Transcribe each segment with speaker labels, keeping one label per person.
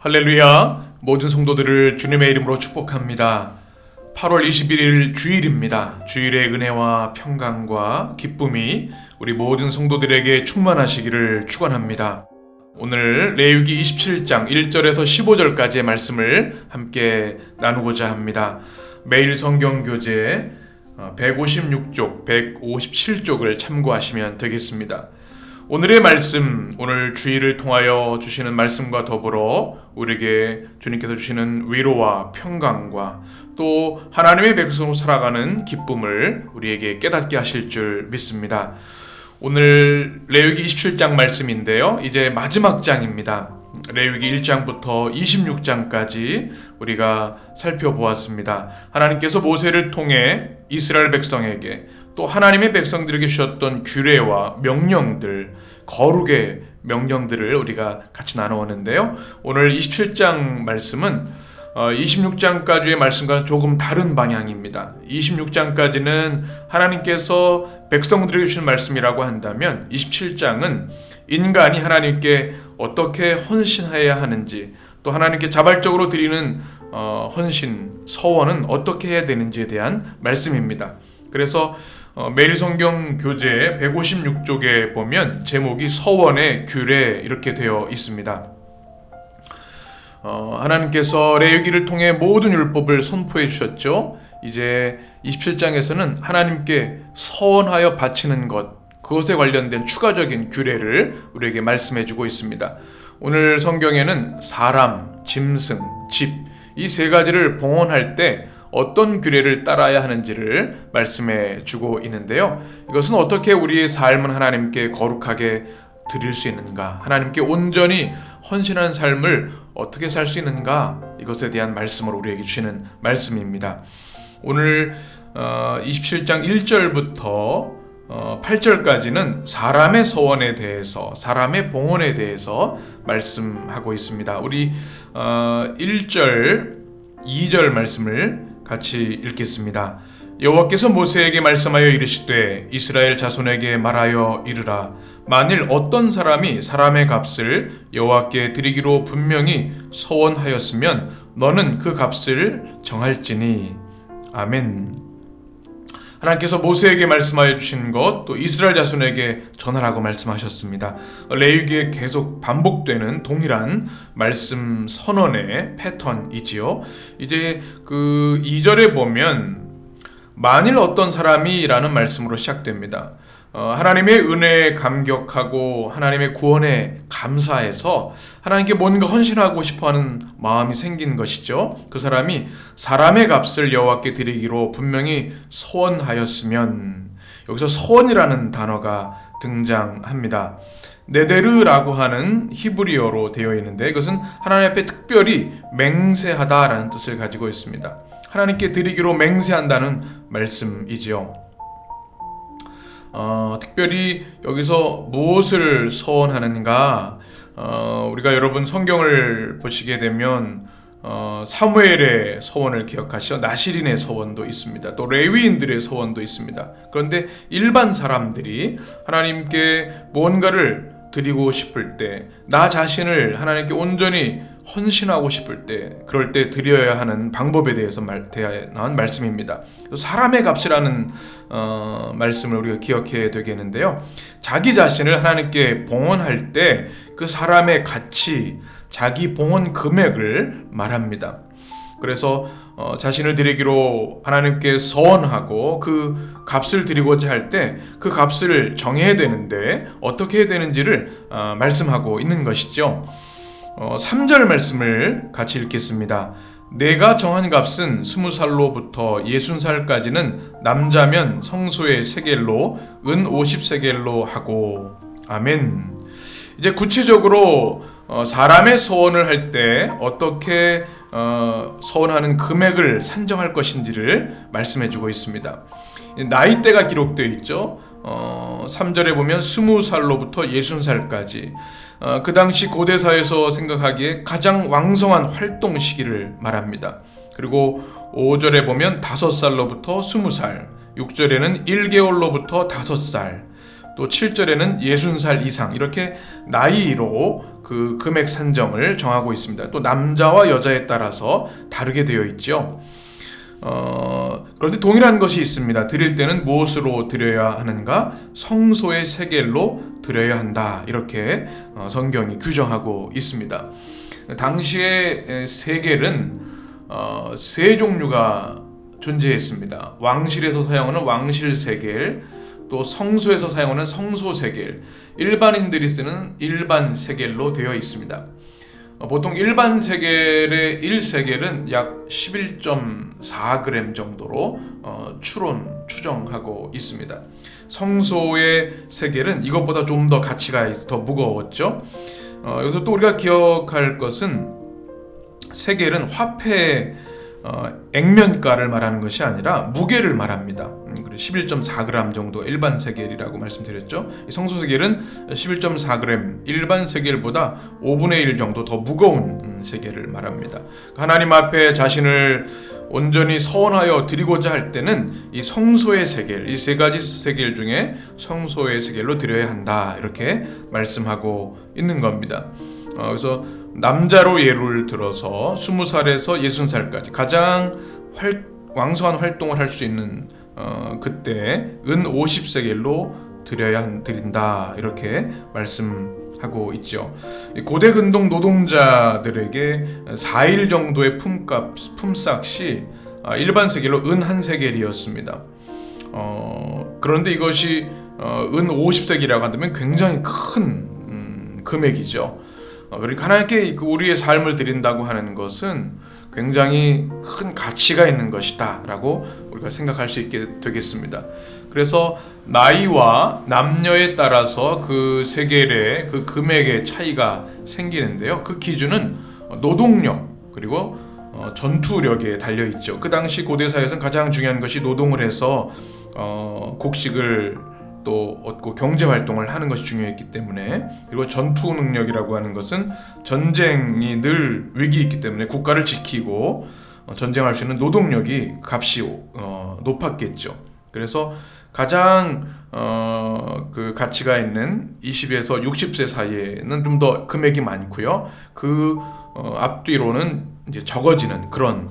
Speaker 1: 할렐루야! 모든 성도들을 주님의 이름으로 축복합니다. 8월 21일 주일입니다. 주일의 은혜와 평강과 기쁨이 우리 모든 성도들에게 충만하시기를 축원합니다. 오늘 레위기 27장 1절에서 15절까지의 말씀을 함께 나누고자 합니다. 매일 성경 교재 156쪽, 157쪽을 참고하시면 되겠습니다. 오늘의 말씀, 오늘 주일을 통하여 주시는 말씀과 더불어 우리에게 주님께서 주시는 위로와 평강과 또 하나님의 백성으로 살아가는 기쁨을 우리에게 깨닫게 하실 줄 믿습니다. 오늘 레위기 27장 말씀인데요. 이제 마지막 장입니다. 레위기 1장부터 26장까지 우리가 살펴보았습니다. 하나님께서 모세를 통해 이스라엘 백성에게 또 하나님의 백성들에게 주셨던 규례와 명령들, 거룩의 명령들을 우리가 같이 나누었는데요. 오늘 27장 말씀은 26장까지의 말씀과는 조금 다른 방향입니다. 26장까지는 하나님께서 백성들에게 주신 말씀이라고 한다면 27장은 인간이 하나님께 어떻게 헌신해야 하는지, 또 하나님께 자발적으로 드리는 헌신, 서원은 어떻게 해야 되는지에 대한 말씀입니다. 그래서 매일 성경 교재 156쪽에 보면 제목이 서원의 규례 이렇게 되어 있습니다. 하나님께서 레위기를 통해 모든 율법을 선포해 주셨죠. 이제 27장에서는 하나님께 서원하여 바치는 것, 그것에 관련된 추가적인 규례를 우리에게 말씀해 주고 있습니다. 오늘 성경에는 사람, 짐승, 집, 이 세 가지를 봉헌할 때 어떤 규례를 따라야 하는지를 말씀해 주고 있는데요. 이것은 어떻게 우리의 삶은 하나님께 거룩하게 드릴 수 있는가, 하나님께 온전히 헌신한 삶을 어떻게 살 수 있는가, 이것에 대한 말씀을 우리에게 주시는 말씀입니다. 오늘 27장 1절부터 8절까지는 사람의 서원에 대해서, 사람의 봉헌에 대해서 말씀하고 있습니다. 우리 1절, 2절 말씀을 같이 읽겠습니다. 여호와께서 모세에게 말씀하여 이르시되 이스라엘 자손에게 말하여 이르라. 만일 어떤 사람이 사람의 값을 여호와께 드리기로 분명히 서원하였으면 너는 그 값을 정할지니. 아멘. 하나님께서 모세에게 말씀하여 주신 것, 또 이스라엘 자손에게 전하라고 말씀하셨습니다. 레위기에 계속 반복되는 동일한 말씀 선언의 패턴이지요. 이제 그 2절에 보면 만일 어떤 사람이 라는 말씀으로 시작됩니다. 하나님의 은혜에 감격하고 하나님의 구원에 감사해서 하나님께 뭔가 헌신하고 싶어하는 마음이 생긴 것이죠. 그 사람이 사람의 값을 여호와께 드리기로 분명히 서원하였으면, 여기서 서원이라는 단어가 등장합니다. 네데르라고 하는 히브리어로 되어 있는데 이것은 하나님 앞에 특별히 맹세하다라는 뜻을 가지고 있습니다. 하나님께 드리기로 맹세한다는 말씀이지요. 특별히 여기서 무엇을 서원하는가? 우리가 여러분 성경을 보시게 되면 사무엘의 서원을 기억하시죠? 나실인의 서원도 있습니다. 또 레위인들의 서원도 있습니다. 그런데 일반 사람들이 하나님께 무언가를 드리고 싶을 때, 나 자신을 하나님께 온전히 헌신하고 싶을 때, 그럴 때 드려야 하는 방법에 대해서 나온 말씀입니다. 사람의 값이라는 말씀을 우리가 기억해야 되겠는데요. 자기 자신을 하나님께 봉헌할 때 그 사람의 가치, 자기 봉헌 금액을 말합니다. 그래서 자신을 드리기로 하나님께 서원하고 그 값을 드리고자 할 때 그 값을 정해야 되는데 어떻게 해야 되는지를 말씀하고 있는 것이죠. 3절 말씀을 같이 읽겠습니다. 내가 정한 값은 20살로부터 60살까지는 남자면 성소의 세겔로, 은 50세겔로 하고. 아멘. 이제 구체적으로 사람의 서원을 할 때 어떻게 서원하는 금액을 산정할 것인지를 말씀해주고 있습니다. 나이대가 기록되어 있죠. 3절에 보면 20살로부터 60살까지, 그 당시 고대사에서 생각하기에 가장 왕성한 활동 시기를 말합니다. 그리고 5절에 보면 5살로부터 20살, 6절에는 1개월로부터 5살, 또 7절에는 60살 이상, 이렇게 나이로 그 금액 산정을 정하고 있습니다. 또 남자와 여자에 따라서 다르게 되어 있죠. 그런데 동일한 것이 있습니다. 드릴 때는 무엇으로 드려야 하는가? 성소의 세겔로 드려야 한다. 이렇게 성경이 규정하고 있습니다. 당시의 세겔은 세 종류가 존재했습니다. 왕실에서 사용하는 왕실 세겔, 또 성소에서 사용하는 성소 세겔, 일반인들이 쓰는 일반 세겔로 되어 있습니다. 보통 일반 세겔의 1세겔은 약 11.4g 정도로 추정하고 있습니다. 성소의 세겔은 이것보다 좀 더 가치가 더 무거웠죠. 여기서 또 우리가 기억할 것은 세겔은 화폐 액면가를 말하는 것이 아니라 무게를 말합니다. 11.4g 정도 일반 세겔이라고 말씀드렸죠. 성소 세겔은 11.4g 일반 세겔보다 5분의 1 정도 더 무거운 세겔을 말합니다. 하나님 앞에 자신을 온전히 서원하여 드리고자 할 때는 이 성소의 세겔, 이 세 가지 세겔 중에 성소의 세겔로 드려야 한다, 이렇게 말씀하고 있는 겁니다. 그래서 남자로 예를 들어서 20살에서 60살까지 가장 왕성한 활동을 할 수 있는 그때 은 50세겔로 드린다, 이렇게 말씀하고 있죠. 고대 근동 노동자들에게 4일 정도의 품삯이 일반 세겔로 은 1세겔이었습니다. 그런데 이것이 은 50세겔이라고 한다면 굉장히 큰 금액이죠. 그러니까 하나님께 우리의 삶을 드린다고 하는 것은 굉장히 큰 가치가 있는 것이다 라고 우리가 생각할 수 있게 되겠습니다. 그래서 나이와 남녀에 따라서 그 세겔의 그 금액의 차이가 생기는데요. 그 기준은 노동력 그리고 전투력에 달려있죠. 그 당시 고대사회에서는 가장 중요한 것이 노동을 해서 곡식을 또 얻고 경제활동을 하는 것이 중요했기 때문에, 그리고 전투 능력이라고 하는 것은 전쟁이 늘 위기 있기 때문에 국가를 지키고 전쟁할 수 있는 노동력이 값이 높았겠죠. 그래서 가장 그 가치가 있는 20에서 60세 사이에는 좀 더 금액이 많고요. 그 앞뒤로는 이제 적어지는 그런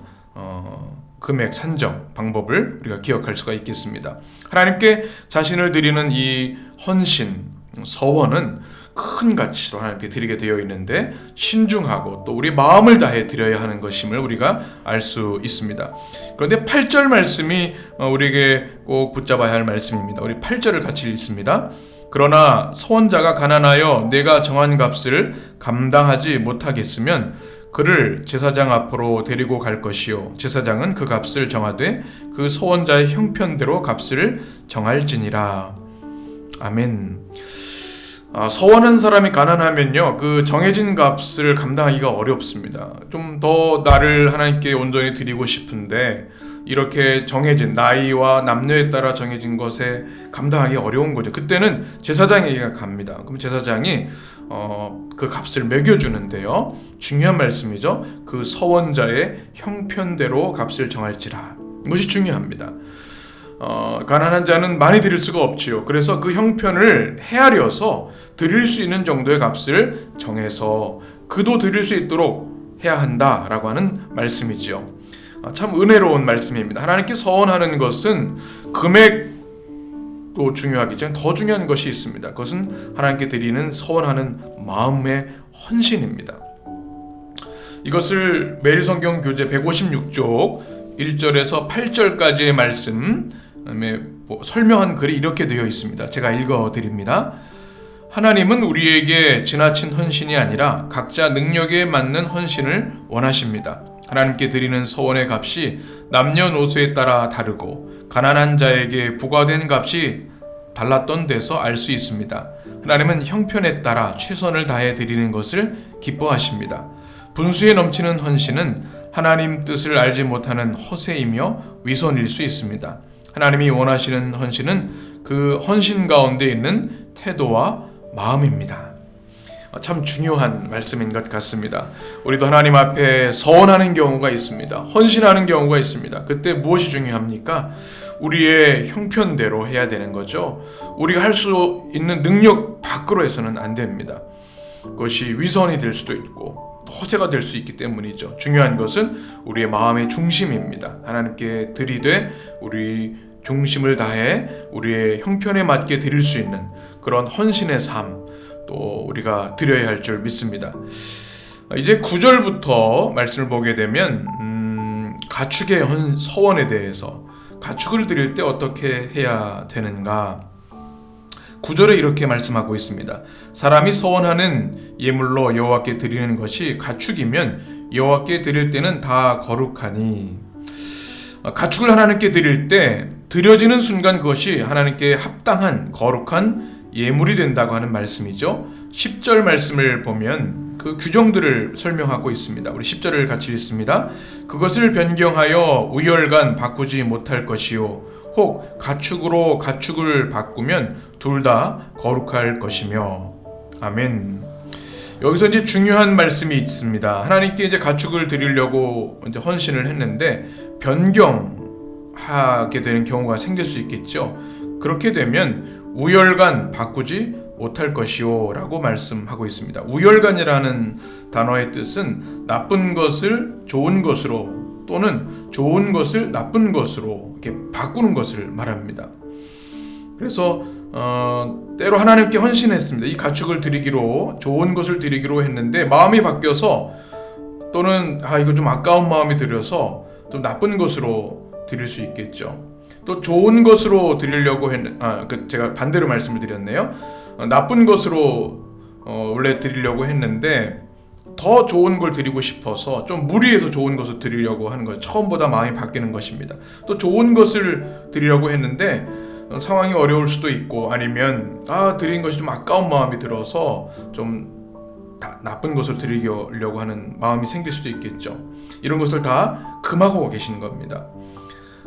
Speaker 1: 금액 산정 방법을 우리가 기억할 수가 있겠습니다. 하나님께 자신을 드리는 이 헌신, 서원은 큰 가치로 하나님께 드리게 되어 있는데 신중하고 또 우리 마음을 다해 드려야 하는 것임을 우리가 알 수 있습니다. 그런데 8절 말씀이 우리에게 꼭 붙잡아야 할 말씀입니다. 우리 8절을 같이 읽습니다. 그러나 서원자가 가난하여 내가 정한 값을 감당하지 못하겠으면 그를 제사장 앞으로 데리고 갈 것이요 제사장은 그 값을 정하되 그 서원자의 형편대로 값을 정할지니라. 아멘. 서원한 사람이 가난하면요, 그 정해진 값을 감당하기가 어렵습니다. 좀 더 나를 하나님께 온전히 드리고 싶은데 이렇게 정해진 나이와 남녀에 따라 정해진 것에 감당하기 어려운 거죠. 그때는 제사장에게 갑니다. 그럼 제사장이 그 값을 매겨주는데요. 중요한 말씀이죠. 그 서원자의 형편대로 값을 정할지라. 이것이 중요합니다. 가난한 자는 많이 드릴 수가 없지요. 그래서 그 형편을 헤아려서 드릴 수 있는 정도의 값을 정해서 그도 드릴 수 있도록 해야 한다라고 하는 말씀이지요. 참 은혜로운 말씀입니다. 하나님께 서원하는 것은 금액도 중요하겠지만 더 중요한 것이 있습니다. 그것은 하나님께 드리는 서원하는 마음의 헌신입니다. 이것을 매일성경 교재 156쪽 1절에서 8절까지의 말씀 설명한 글이 이렇게 되어 있습니다. 제가 읽어드립니다. 하나님은 우리에게 지나친 헌신이 아니라 각자 능력에 맞는 헌신을 원하십니다. 하나님께 드리는 서원의 값이 남녀노소에 따라 다르고 가난한 자에게 부과된 값이 달랐던 데서 알 수 있습니다. 하나님은 형편에 따라 최선을 다해 드리는 것을 기뻐하십니다. 분수에 넘치는 헌신은 하나님 뜻을 알지 못하는 허세이며 위선일 수 있습니다. 하나님이 원하시는 헌신은 그 헌신 가운데 있는 태도와 마음입니다. 참 중요한 말씀인 것 같습니다. 우리도 하나님 앞에 서원하는 경우가 있습니다. 헌신하는 경우가 있습니다. 그때 무엇이 중요합니까? 우리의 형편대로 해야 되는 거죠. 우리가 할 수 있는 능력 밖으로 해서는 안 됩니다. 그것이 위선이 될 수도 있고 허세가 될 수 있기 때문이죠. 중요한 것은 우리의 마음의 중심입니다. 하나님께 드리되 우리 중심을 다해 우리의 형편에 맞게 드릴 수 있는 그런 헌신의 삶, 또 우리가 드려야 할 줄 믿습니다. 이제 9절부터 말씀을 보게 되면 가축의 서원에 대해서, 가축을 드릴 때 어떻게 해야 되는가, 9절에 이렇게 말씀하고 있습니다. 사람이 서원하는 예물로 여호와께 드리는 것이 가축이면 여호와께 드릴 때는 다 거룩하니, 가축을 하나님께 드릴 때 드려지는 순간 그것이 하나님께 합당한 거룩한 예물이 된다고 하는 말씀이죠. 10절 말씀을 보면 그 규정들을 설명하고 있습니다. 우리 10절을 같이 읽습니다. 그것을 변경하여 우열간 바꾸지 못할 것이요 혹 가축으로 가축을 바꾸면 둘 다 거룩할 것이며. 아멘. 여기서 이제 중요한 말씀이 있습니다. 하나님께 이제 가축을 드리려고 이제 헌신을 했는데 변경하게 되는 경우가 생길 수 있겠죠. 그렇게 되면 우열간 바꾸지 못할 것이요 라고 말씀하고 있습니다. 우열간이라는 단어의 뜻은 나쁜 것을 좋은 것으로 또는 좋은 것을 나쁜 것으로 이렇게 바꾸는 것을 말합니다. 그래서 때로 하나님께 헌신했습니다. 이 가축을 드리기로, 좋은 것을 드리기로 했는데 마음이 바뀌어서, 또는 이거 좀 아까운 마음이 들어서 좀 나쁜 것으로 드릴 수 있겠죠. 또 좋은 것으로 드리려고 제가 반대로 말씀을 드렸네요. 나쁜 것으로 원래 드리려고 했는데 더 좋은 걸 드리고 싶어서 좀 무리해서 좋은 것을 드리려고 하는 거예요. 처음보다 마음이 바뀌는 것입니다. 또 좋은 것을 드리려고 했는데 상황이 어려울 수도 있고, 아니면 드린 것이 좀 아까운 마음이 들어서 좀 나쁜 것을 드리려고 하는 마음이 생길 수도 있겠죠. 이런 것을 다 금하고 계시는 겁니다.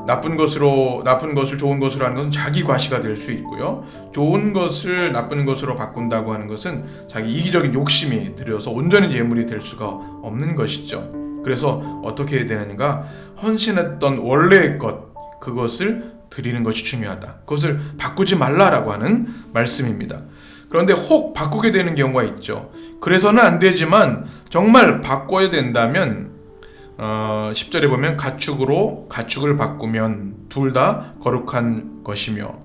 Speaker 1: 나쁜 것을 좋은 것으로 하는 것은 자기 과시가 될 수 있고요. 좋은 것을 나쁜 것으로 바꾼다고 하는 것은 자기 이기적인 욕심이 들여서 온전한 예물이 될 수가 없는 것이죠. 그래서 어떻게 해야 되는가? 헌신했던 원래의 것, 그것을 드리는 것이 중요하다. 그것을 바꾸지 말라라고 하는 말씀입니다. 그런데 혹 바꾸게 되는 경우가 있죠. 그래서는 안 되지만 정말 바꿔야 된다면 10절에 보면 가축으로 가축을 바꾸면 둘 다 거룩한 것이며,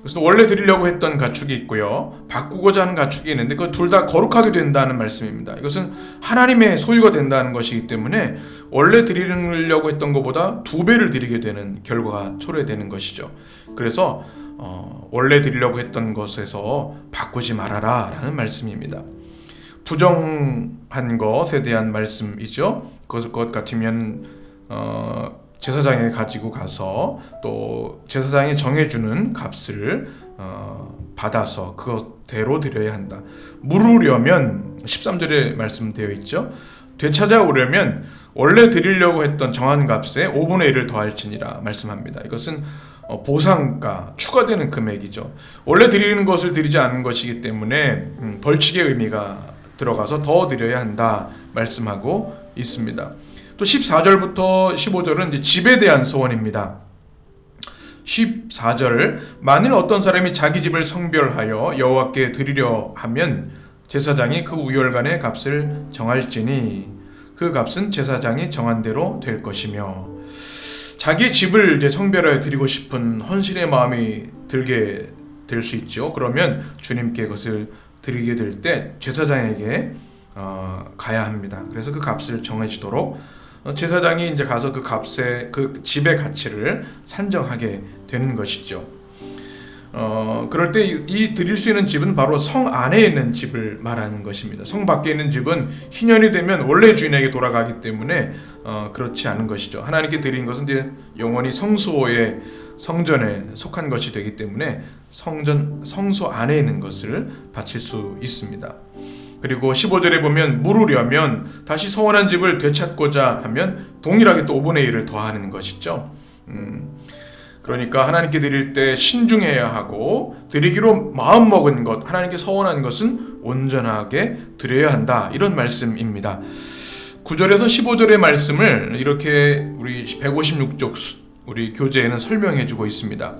Speaker 1: 그래서 원래 드리려고 했던 가축이 있고요, 바꾸고자 하는 가축이 있는데 그 둘 다 거룩하게 된다는 말씀입니다. 이것은 하나님의 소유가 된다는 것이기 때문에 원래 드리려고 했던 것보다 2배를 드리게 되는 결과가 초래되는 것이죠. 그래서 원래 드리려고 했던 것에서 바꾸지 말아라 라는 말씀입니다. 부정한 것에 대한 말씀이죠. 그것 같으면 제사장에 가지고 가서 또 제사장이 정해주는 값을 받아서 그것대로 드려야 한다. 물으려면 13절에 말씀되어 있죠. 되찾아오려면 원래 드리려고 했던 정한 값에 5분의 1을 더할지니라 말씀합니다. 이것은 보상가, 추가되는 금액이죠. 원래 드리는 것을 드리지 않은 것이기 때문에 벌칙의 의미가 들어가서 더 드려야 한다 말씀하고 있습니다. 또 14절부터 15절은 이제 집에 대한 소원입니다. 14절, 만일 어떤 사람이 자기 집을 성별하여 여호와께 드리려 하면 제사장이 그 우열간의 값을 정할지니 그 값은 제사장이 정한 대로 될 것이며. 자기 집을 이제 성별하여 드리고 싶은 헌신의 마음이 들게 될 수 있죠. 그러면 주님께 그것을 드리게 될 때 제사장에게 가야 합니다. 그래서 그 값을 정해지도록 제사장이 이제 가서 그 값의 그 집의 가치를 산정하게 되는 것이죠. 그럴 때 이 드릴 수 있는 집은 바로 성 안에 있는 집을 말하는 것입니다. 성 밖에 있는 집은 희년이 되면 원래 주인에게 돌아가기 때문에 그렇지 않은 것이죠. 하나님께 드린 것은 이제 영원히 성소의 성전에 속한 것이 되기 때문에 성소 안에 있는 것을 바칠 수 있습니다. 그리고 15절에 보면 물으려면 다시 서원한 집을 되찾고자 하면 동일하게 또 5분의 1을 더하는 것이죠. 그러니까 하나님께 드릴 때 신중해야 하고 드리기로 마음먹은 것, 하나님께 서원한 것은 온전하게 드려야 한다, 이런 말씀입니다. 9절에서 15절의 말씀을 이렇게 우리 156쪽 우리 교재에는 설명해 주고 있습니다.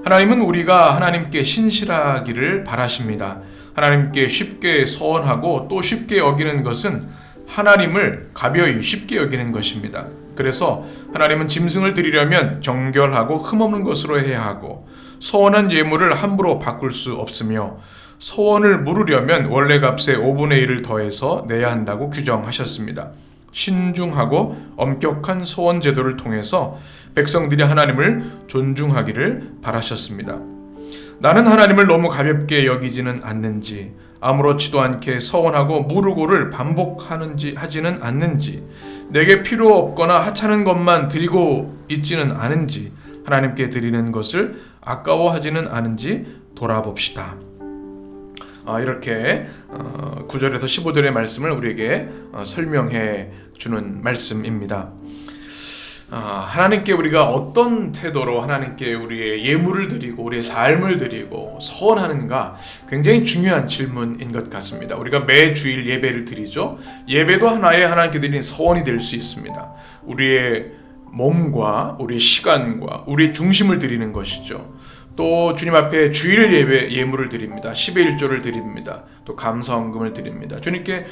Speaker 1: 하나님은 우리가 하나님께 신실하기를 바라십니다. 하나님께 쉽게 서원하고 또 쉽게 여기는 것은 하나님을 가벼이 쉽게 여기는 것입니다. 그래서 하나님은 짐승을 드리려면 정결하고 흠없는 것으로 해야 하고 서원한 예물을 함부로 바꿀 수 없으며 서원을 물으려면 원래 값의 5분의 1을 더해서 내야 한다고 규정하셨습니다. 신중하고 엄격한 서원 제도를 통해서 백성들이 하나님을 존중하기를 바라셨습니다. 나는 하나님을 너무 가볍게 여기지는 않는지, 아무렇지도 않게 서원하고 무르고를 하지는 않는지, 내게 필요 없거나 하찮은 것만 드리고 있지는 않은지, 하나님께 드리는 것을 아까워하지는 않은지 돌아봅시다. 이렇게 9절에서 15절의 말씀을 우리에게 설명해 주는 말씀입니다. 하나님께 우리가 어떤 태도로 하나님께 우리의 예물을 드리고 우리의 삶을 드리고 서원하는가 굉장히 중요한 질문인 것 같습니다. 우리가 매 주일 예배를 드리죠. 예배도 하나의 하나님께 드리는 서원이 될 수 있습니다. 우리의 몸과 우리의 시간과 우리의 중심을 드리는 것이죠. 또 주님 앞에 주일 예물을 드립니다. 10의 1조를 드립니다. 또 감사헌금을 드립니다. 주님께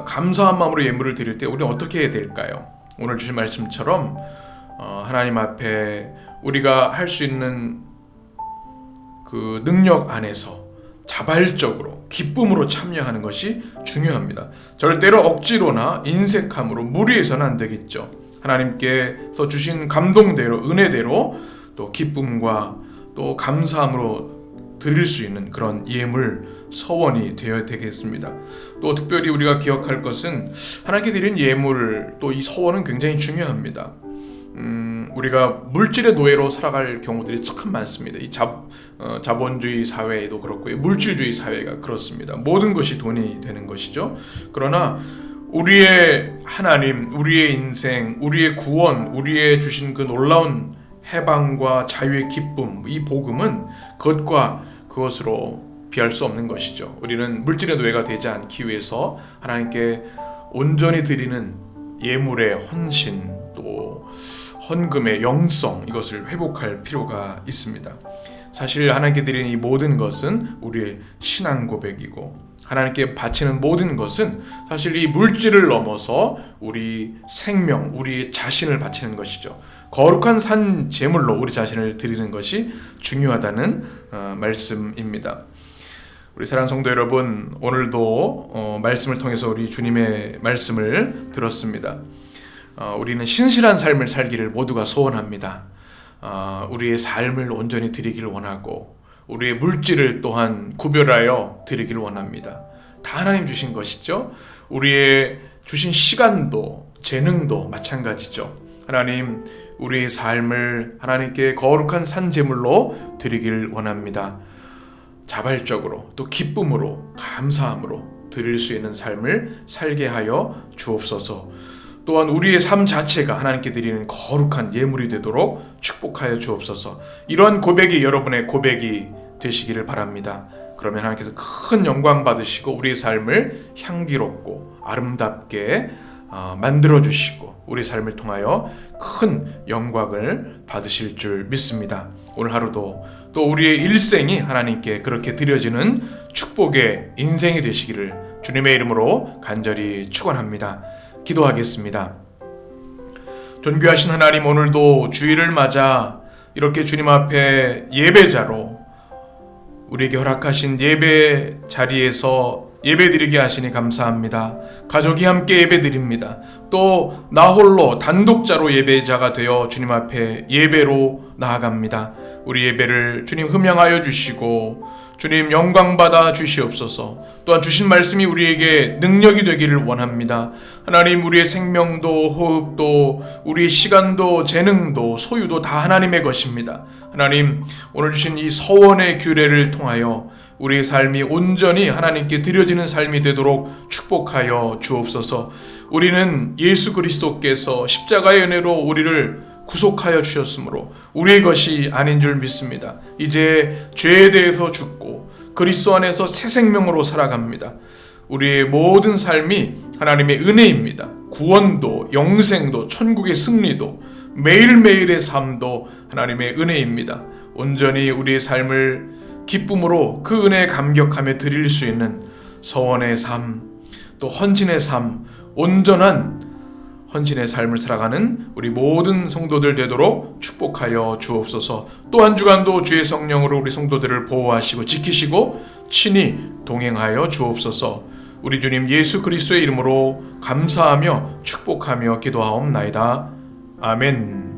Speaker 1: 감사한 마음으로 예물을 드릴 때 우리는 어떻게 해야 될까요? 오늘 주신 말씀처럼 하나님 앞에 우리가 할 수 있는 그 능력 안에서 자발적으로 기쁨으로 참여하는 것이 중요합니다. 절대로 억지로나 인색함으로 무리해서는 안 되겠죠. 하나님께서 주신 감동대로 은혜대로 또 기쁨과 또 감사함으로 드릴 수 있는 그런 예물 서원이 되어야 되겠습니다. 또 특별히 우리가 기억할 것은 하나님께 드린 예물 또 이 서원은 굉장히 중요합니다. 우리가 물질의 노예로 살아갈 경우들이 참 많습니다. 이 자본주의 사회도 그렇고요, 물질주의 사회가 그렇습니다. 모든 것이 돈이 되는 것이죠. 그러나 우리의 하나님, 우리의 인생, 우리의 구원, 우리의 주신 그 놀라운 해방과 자유의 기쁨, 이 복음은 그것으로 비할 수 없는 것이죠. 우리는 물질의 노예가 되지 않기 위해서 하나님께 온전히 드리는 예물의 헌신, 또 헌금의 영성, 이것을 회복할 필요가 있습니다. 사실 하나님께 드리는 이 모든 것은 우리의 신앙 고백이고, 하나님께 바치는 모든 것은 사실 이 물질을 넘어서 우리 생명, 우리 자신을 바치는 것이죠. 거룩한 산 제물로 우리 자신을 드리는 것이 중요하다는 말씀입니다. 우리 사랑하는 성도 여러분, 오늘도 말씀을 통해서 우리 주님의 말씀을 들었습니다. 우리는 신실한 삶을 살기를 모두가 소원합니다. 우리의 삶을 온전히 드리기를 원하고 우리의 물질을 또한 구별하여 드리기를 원합니다. 다 하나님 주신 것이죠. 우리의 주신 시간도 재능도 마찬가지죠. 하나님, 우리의 삶을 하나님께 거룩한 산제물로 드리길 원합니다. 자발적으로 또 기쁨으로 감사함으로 드릴 수 있는 삶을 살게 하여 주옵소서. 또한 우리의 삶 자체가 하나님께 드리는 거룩한 예물이 되도록 축복하여 주옵소서. 이러한 고백이 여러분의 고백이 되시기를 바랍니다. 그러면 하나님께서 큰 영광 받으시고 우리의 삶을 향기롭고 아름답게 만들어 주시고 우리 삶을 통하여 큰 영광을 받으실 줄 믿습니다. 오늘 하루도 또 우리의 일생이 하나님께 그렇게 드려지는 축복의 인생이 되시기를 주님의 이름으로 간절히 축원합니다. 기도하겠습니다. 존귀하신 하나님, 오늘도 주일을 맞아 이렇게 주님 앞에 예배자로 우리에게 허락하신 예배 자리에서 예배드리게 하시니 감사합니다. 가족이 함께 예배드립니다. 또 나 홀로 단독자로 예배자가 되어 주님 앞에 예배로 나아갑니다. 우리 예배를 주님 흠양하여 주시고 주님 영광받아 주시옵소서. 또한 주신 말씀이 우리에게 능력이 되기를 원합니다. 하나님, 우리의 생명도 호흡도 우리의 시간도 재능도 소유도 다 하나님의 것입니다. 하나님, 오늘 주신 이 서원의 규례를 통하여 우리의 삶이 온전히 하나님께 드려지는 삶이 되도록 축복하여 주옵소서. 우리는 예수 그리스도께서 십자가의 은혜로 우리를 구속하여 주셨으므로 우리의 것이 아닌 줄 믿습니다. 이제 죄에 대해서 죽고 그리스도 안에서 새 생명으로 살아갑니다. 우리의 모든 삶이 하나님의 은혜입니다. 구원도 영생도 천국의 승리도 매일매일의 삶도 하나님의 은혜입니다. 온전히 우리의 삶을 기쁨으로 그 은혜에 감격하며 드릴 수 있는 서원의 삶, 또 헌신의 삶, 온전한 헌신의 삶을 살아가는 우리 모든 성도들 되도록 축복하여 주옵소서. 또 한 주간도 주의 성령으로 우리 성도들을 보호하시고 지키시고 친히 동행하여 주옵소서. 우리 주님 예수 그리스도의 이름으로 감사하며 축복하며 기도하옵나이다. 아멘.